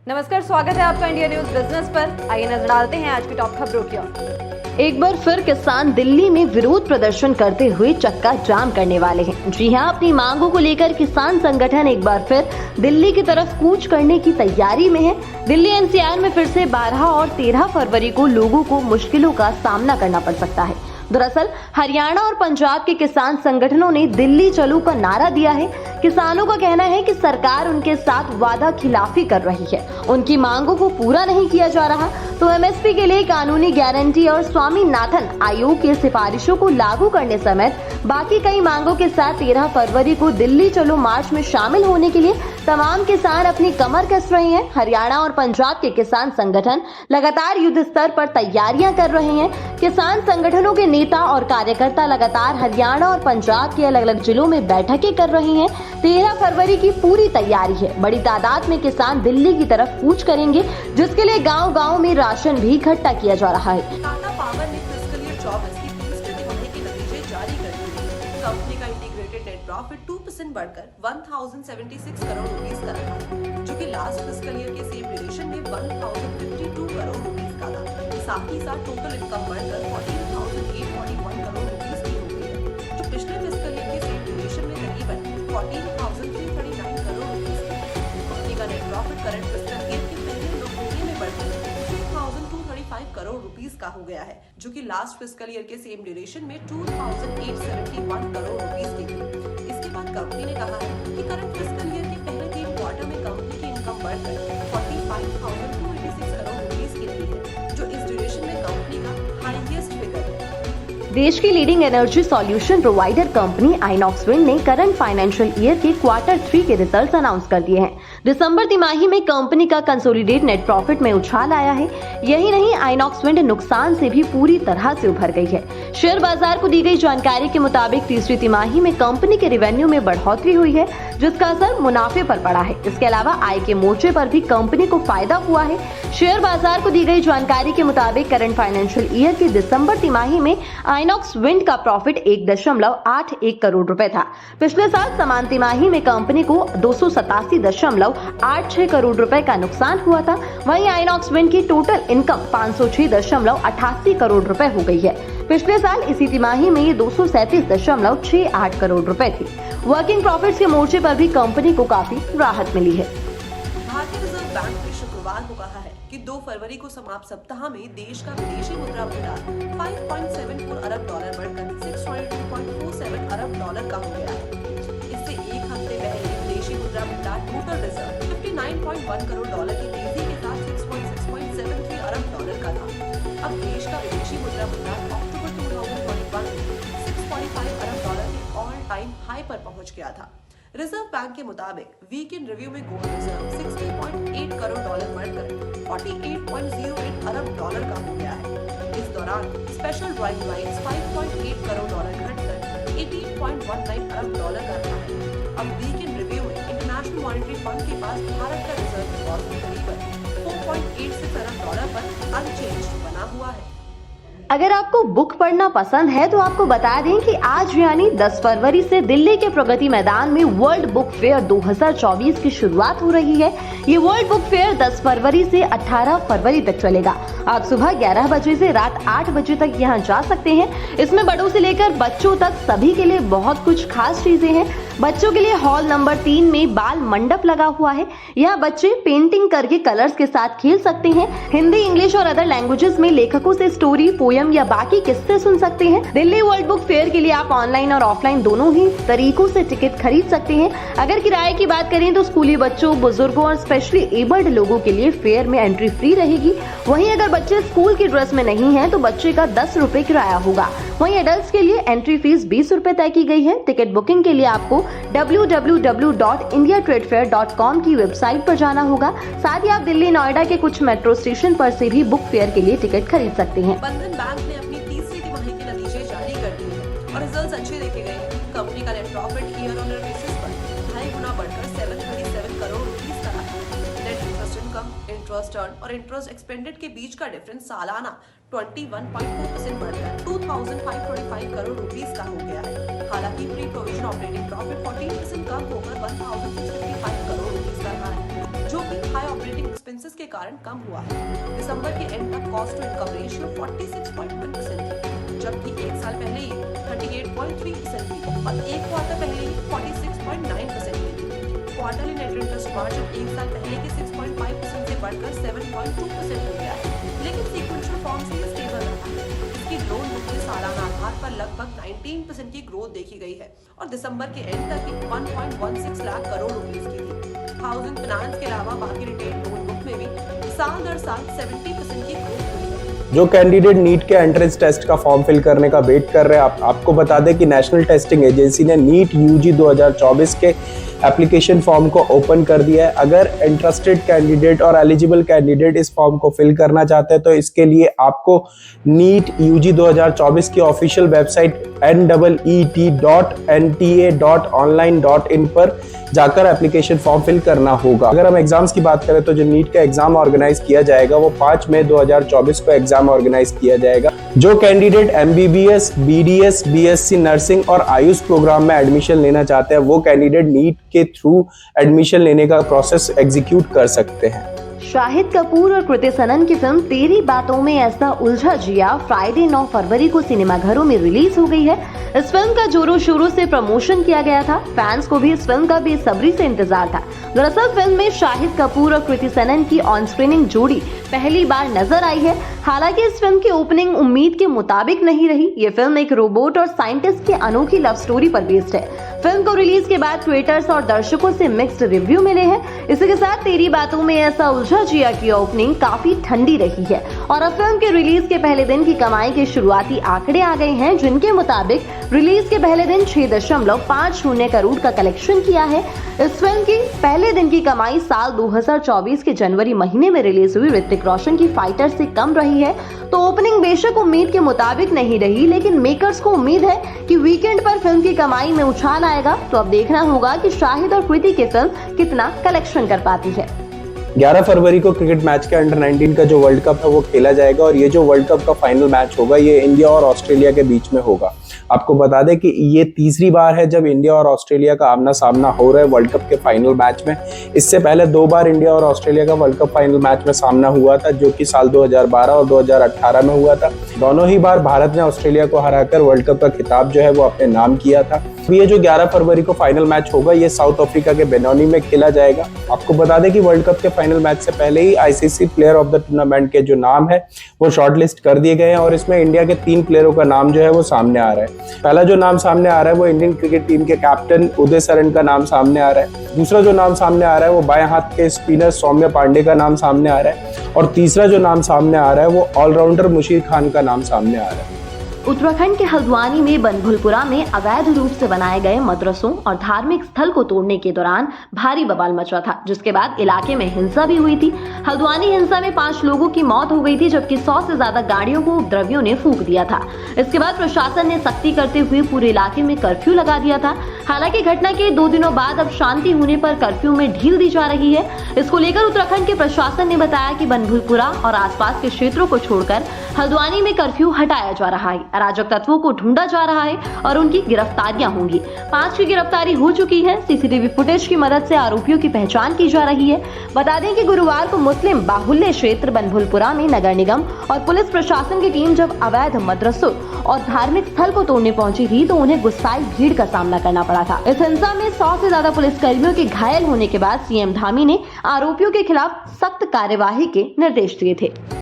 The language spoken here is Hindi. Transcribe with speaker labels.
Speaker 1: नमस्कार, स्वागत है आपका इंडिया न्यूज बिजनेस पर। आइए नजर डालते हैं आज की टॉप खबरों की ओर।
Speaker 2: एक बार फिर किसान दिल्ली में विरोध प्रदर्शन करते हुए चक्का जाम करने वाले हैं। जी हां, अपनी मांगों को लेकर किसान संगठन एक बार फिर दिल्ली की तरफ कूच करने की तैयारी में है। दिल्ली एनसीआर में फिर से 12 और 13 फरवरी को लोगों को मुश्किलों का सामना करना पड़ सकता है। दरअसल हरियाणा और पंजाब के किसान संगठनों ने दिल्ली चलो का नारा दिया है। किसानों का कहना है कि सरकार उनके साथ वादा खिलाफी कर रही है, उनकी मांगों को पूरा नहीं किया जा रहा, तो एमएसपी के लिए कानूनी गारंटी और स्वामीनाथन आयोग की सिफारिशों को लागू करने समेत बाकी कई मांगों के साथ 13 फरवरी को दिल्ली चलो मार्च में शामिल होने के लिए तमाम किसान अपनी कमर कस रहे हैं। हरियाणा और पंजाब के किसान संगठन लगातार युद्ध स्तर पर तैयारियां कर रहे हैं। किसान संगठनों के नेता और कार्यकर्ता लगातार हरियाणा और पंजाब के अलग अलग जिलों में बैठकें कर रहे हैं। 13 फरवरी की पूरी तैयारी है। बड़ी तादाद में किसान दिल्ली की तरफ कूच करेंगे, जिसके लिए गांव-गांव में राशन भी इकट्ठा किया जा रहा है।
Speaker 3: टाटा पावर ने फिस्कल ईयर 24 की तीसरी तिमाही के नतीजे जारी कर दिए। कंपनी का इंटीग्रेटेड नेट प्रॉफिट 2% बढ़कर 1076 करोड़ रुपीस का रहा है, जो कि लास्ट फिस्कल ईयर के सेम ड्यूरेशन में 1052 करोड़ रुपीस का था। साथ ही साथ टोटल इनकम बढ़कर 14,841 करोड़ रुपीस की हो गई है, जो पिछले फिस्कल ईयर के सेम ड्यूरेशन में तकरीबन 14,339 करोड़ रुपीस की है। कंपनी का net profit current fiscal year के पहले 9 महीने में बढ़कर 2,235 करोड़ रुपीस का हो गया है, जो कि लास्ट फिस्कल ईयर के सेम ड्यूरेशन में 2,871 करोड़ रुपीस की थी। इसके बाद कंपनी ने कहा है कि करंट फिस्कल ईयर के पहले 3 क्वार्टर में कंपनी की इनकम बढ़कर 45,286 करोड़ रुपीस की रही है, जो इस ड्यूरेशन में कंपनी का हाईएस्ट फिगर है।
Speaker 2: देश की leading energy solution provider company INOX wind ने करंट फाइनेंशियल ईयर के क्वार्टर 3 के रिजल्ट्स अनाउंस कर दिए हैं। दिसंबर तिमाही में कंपनी का कंसोलिडेट नेट प्रॉफिट में उछाल आया है। यही नहीं, आइनॉक्स विंड नुकसान से भी पूरी तरह से उभर गई है। शेयर बाजार को दी गई जानकारी के मुताबिक तीसरी तिमाही में कंपनी के रेवेन्यू में बढ़ोतरी हुई है, जिसका असर मुनाफे पर पड़ा है। इसके अलावा आय के मोर्चे पर भी कंपनी को फायदा हुआ है। शेयर बाजार को दी गई जानकारी के मुताबिक करंट फाइनेंशियल ईयर की दिसंबर तिमाही में आइनॉक्स विंड का प्रॉफिट 1.81 करोड़ रुपए था। पिछले साल समान तिमाही में कंपनी को 287.86 करोड़ रुपए का नुकसान हुआ था। वहीं आइनॉक्स विंड की टोटल इनकम 506.88 करोड़ रुपए हो गई है। पिछले साल इसी तिमाही में ये 237.68 करोड़ रुपए थी। वर्किंग प्रॉफिट्स के मोर्चे पर भी कंपनी को काफी राहत मिली है।
Speaker 3: भारतीय रिजर्व बैंक ने शुक्रवार को कहा है कि 2 फरवरी को समाप्त सप्ताह में देश का विदेशी मुद्रा भंडार 5.74 अरब डॉलर बढ़कर 622.47 अरब डॉलर का हो गया है। इससे एक हफ्ते पहले विदेशी मुद्रा भंडार टोटल रिजर्व 59.1 करोड़ डॉलर की तेजी के साथ 6.73 अरब डॉलर का था। अब देश का विदेशी मुद्रा भंडार अक्टूबर 2021 में 6.5 अरब डॉलर के ऑल टाइम हाई पर पहुंच गया था। रिजर्व बैंक के मुताबिक वीक इन रिव्यू में गोल्ड रिजर्व 60.8 करोड़ डॉलर बढ़कर 48.08 अरब डॉलर का हो गया है। इस दौरान special drawing rights 5.8 crore dollar घटकर 18.19 अरब डॉलर का रहा है। अब वीक इन रिव्यू में इंटरनेशनल मॉनेटरी फंड के पास भारत का रिजर्व डिपॉजिट करीबन 4.86 अरब डॉलर पर अनचेंज्ड बना हुआ है।
Speaker 2: अगर आपको बुक पढ़ना पसंद है तो आपको बता दें कि आज यानी 10 फरवरी से दिल्ली के प्रगति मैदान में वर्ल्ड बुक फेयर 2024 की शुरुआत हो रही है। ये वर्ल्ड बुक फेयर 10 फरवरी से 18 फरवरी तक चलेगा। आप सुबह 11 बजे से रात 8 बजे तक यहाँ जा सकते हैं। इसमें बड़ों से लेकर बच्चों तक सभी के लिए बहुत कुछ खास चीजें हैं। बच्चों के लिए हॉल नंबर 3 में बाल मंडप लगा हुआ है। यहाँ बच्चे पेंटिंग करके कलर्स के साथ खेल सकते हैं। हिंदी, इंग्लिश और अदर लैंग्वेजेस में लेखकों से स्टोरी, पोयम या बाकी किस्से सुन सकते हैं। दिल्ली वर्ल्ड बुक फेयर के लिए आप ऑनलाइन और ऑफलाइन दोनों ही तरीकों से टिकट खरीद सकते हैं। अगर किराए की बात करें तो स्कूली बच्चों, बुजुर्गों और स्पेशली एबल्ड लोगों के लिए फेयर में एंट्री फ्री रहेगी। वहीं अगर बच्चे स्कूल की ड्रेस में नहीं है तो बच्चे का 10 रुपए किराया होगा। वहीं एडल्ट्स के लिए एंट्री फीस 20 रुपए तय की गई है। टिकट बुकिंग के लिए आपको www.indiatradefair.com की वेबसाइट पर जाना होगा। साथ ही आप दिल्ली, नोएडा के कुछ मेट्रो स्टेशन पर से भी बुक फेयर के लिए टिकट खरीद सकते हैं।
Speaker 3: बंधन बैंक ने अपनी तीसरी तिमाही के नतीजे जारी कर दिए हैं और रिजल्ट्स अच्छे देखे गए हैं। कंपनी का net profit year on year basis पर 2.5 गुना बढ़कर 737 करोड़ रुपीस का रहा है। Net interest income, interest earn और इंटरेस्ट एक्सपेंडेड के बीच का डिफरेंस सालाना 21.4% बढ़कर 2,525 करोड़ रुपीस का हो गया है। हालांकि प्री प्रोविजन ऑपरेटिंग प्रॉफिट 14% कम होकर 1,655 करोड़ रुपीस का रहा है। जो कि हाई ऑपरेटिंग एक्सपेंसेस के कारण कम हुआ है। दिसंबर के एंड तक कॉस्ट टू इनकम रेशियो 46.1% थी, जबकि एक साल पहले ही 38.3% थी और एक क्वार्टर पहले ही 46.9% थी। क्वार्टरली नेट इंटरेस्ट मार्जिन एक साल पहले के 6.5% से बढ़कर 7.2% हो गया है, लेकिन सीक्वेंशियल फॉर्म से ये स्टेबल रहा है। इसकी लोन बुक में सालाना आधार पर लगभग 19% की ग्रोथ देखी गई है और दिसंबर के एंड तक 1.16 लाख करोड़ रुपीस की थी। हाउसिंग फाइनेंस के अलावा बाकी रिटेल लोन बुक में भी साल दर साल 70% की ग्रोथ हुई है।
Speaker 4: जो कैंडिडेट नीट के एंट्रेंस टेस्ट का फॉर्म फिल करने का वेट कर रहे हैं, आपको बता दें कि नेशनल टेस्टिंग एजेंसी ने नीट यूजी 2024 के एप्लीकेशन फॉर्म को ओपन कर दिया है। अगर इंटरेस्टेड कैंडिडेट और एलिजिबल कैंडिडेट इस फॉर्म को फिल करना चाहते हैं तो इसके लिए आपको नीट यूजी 2024 की ऑफिशियल वेबसाइट neet.nta.online.in पर जाकर एप्लीकेशन फॉर्म फिल करना होगा। अगर हम एग्जाम्स की बात करें तो जो नीट का एग्जाम ऑर्गेनाइज किया जाएगा वो 5 मई 2024 को एग्जाम ऑर्गेनाइज किया जाएगा। जो candidate MBBS, BDS, BSc nursing और आयुष प्रोग्राम में एडमिशन लेना चाहते हैं वो कैंडिडेट नीट के थ्रू एडमिशन लेने का प्रोसेस एग्जीक्यूट कर सकते हैं।
Speaker 2: शाहिद कपूर और कृति सनन की फिल्म तेरी बातों में ऐसा उलझा जिया फ्राइडे 9 फरवरी को सिनेमाघरों में रिलीज हो गई है। इस फिल्म का जोरों शोरों से प्रमोशन किया गया था। फैंस को भी इस फिल्म का बेसब्री से इंतजार था। दरअसल फिल्म में शाहिद कपूर और कृति सनन की ऑन स्क्रीनिंग जोड़ी पहली बार नजर आई है। हालांकि इस फिल्म की ओपनिंग उम्मीद के मुताबिक नहीं रही। ये फिल्म एक रोबोट और साइंटिस्ट की अनोखी लव स्टोरी पर बेस्ड है। फिल्म को रिलीज के बाद क्रिएटर्स और दर्शकों से मिक्स्ड रिव्यू मिले हैं। इसी के साथ तेरी बातों में ऐसा उलझा जिया की ओपनिंग काफी ठंडी रही है और अब फिल्म के रिलीज के पहले दिन की कमाई के शुरुआती आंकड़े आ गए हैं, जिनके मुताबिक रिलीज के पहले दिन 6.50 करोड़ का कलेक्शन किया है। इस फिल्म की पहले दिन की कमाई साल 2024 के जनवरी महीने में रिलीज हुई ऋतिक रोशन की फाइटर से कम रही है। तो ओपनिंग बेशक उम्मीद के मुताबिक नहीं रही, लेकिन मेकर्स को उम्मीद है कि वीकेंड पर फिल्म की कमाई में उछाल आएगा। तो अब देखना होगा कि शाहिद और कृति की फिल्म कितना कलेक्शन कर पाती है।
Speaker 4: 11 फरवरी को क्रिकेट मैच के अंडर 19 का जो वर्ल्ड कप है वो खेला जाएगा और ये जो वर्ल्ड कप का फाइनल मैच होगा ये इंडिया और ऑस्ट्रेलिया के बीच में होगा। आपको बता दें कि ये तीसरी बार है जब इंडिया और ऑस्ट्रेलिया का आमना सामना हो रहा है वर्ल्ड कप के फाइनल मैच में। इससे पहले 2 बार इंडिया और ऑस्ट्रेलिया का वर्ल्ड कप फाइनल मैच में सामना हुआ था, जो कि साल 2012 और 2018 में हुआ था। दोनों ही बार भारत ने ऑस्ट्रेलिया को हराकर वर्ल्ड कप का खिताब जो है वो अपने नाम किया था। ये जो 11 फरवरी को फाइनल मैच होगा ये साउथ अफ्रीका के बेनोनी में खेला जाएगा। आपको बता दें कि वर्ल्ड कप के फाइनल मैच से पहले ही ICC player of the tournament के जो नाम है वो शॉर्टलिस्ट कर दिए गए हैं और इसमें इंडिया के 3 प्लेयरों का नाम जो है वो सामने आ रहा है। पहला जो नाम सामने आ रहा है वो इंडियन क्रिकेट टीम के कैप्टन उदय सरन का नाम सामने आ रहा है। दूसरा जो नाम सामने आ रहा है वो बाएं हाथ के स्पिनर सौम्य पांडे का नाम सामने आ रहा है और तीसरा जो नाम सामने आ रहा है वो ऑलराउंडर मुशीर खान का नाम सामने आ रहा है।
Speaker 2: उत्तराखंड के हल्द्वानी में बनभुलपुरा में अवैध रूप से बनाए गए मदरसों और धार्मिक स्थल को तोड़ने के दौरान भारी बवाल मचा था, जिसके बाद इलाके में हिंसा भी हुई थी। हल्द्वानी हिंसा में 5 लोगों की मौत हो गई थी, जबकि 100 से ज्यादा गाड़ियों को उपद्रवियों ने फूंक दिया था। इसके बाद प्रशासन ने सख्ती करते हुए पूरे इलाके में कर्फ्यू लगा दिया था। हालांकि घटना के 2 दिनों बाद अब शांति होने पर कर्फ्यू में ढील दी जा रही है। इसको लेकर उत्तराखंड के प्रशासन ने बताया कि बनभुलपुरा और आसपास के क्षेत्रों को छोड़कर हल्द्वानी में कर्फ्यू हटाया जा रहा है। अराजक तत्वों को ढूंढा जा रहा है और उनकी गिरफ्तारियां होंगी। 5 की गिरफ्तारी हो चुकी है। CCTV फुटेज की मदद से आरोपियों की पहचान की जा रही है। बता दें कि गुरुवार को मुस्लिम बाहुल्य क्षेत्र बनभुलपुरा में नगर निगम और पुलिस प्रशासन की टीम जब अवैध मदरसों और धार्मिक स्थल को तोड़ने पहुंची थी तो उन्हें गुस्साई भीड़ का सामना करना पड़ा था। इस हिंसा में 100 से ज्यादा पुलिस कर्मियों के घायल होने के बाद CM धामी ने आरोपियों के खिलाफ सख्त कार्यवाही के निर्देश दिए थे।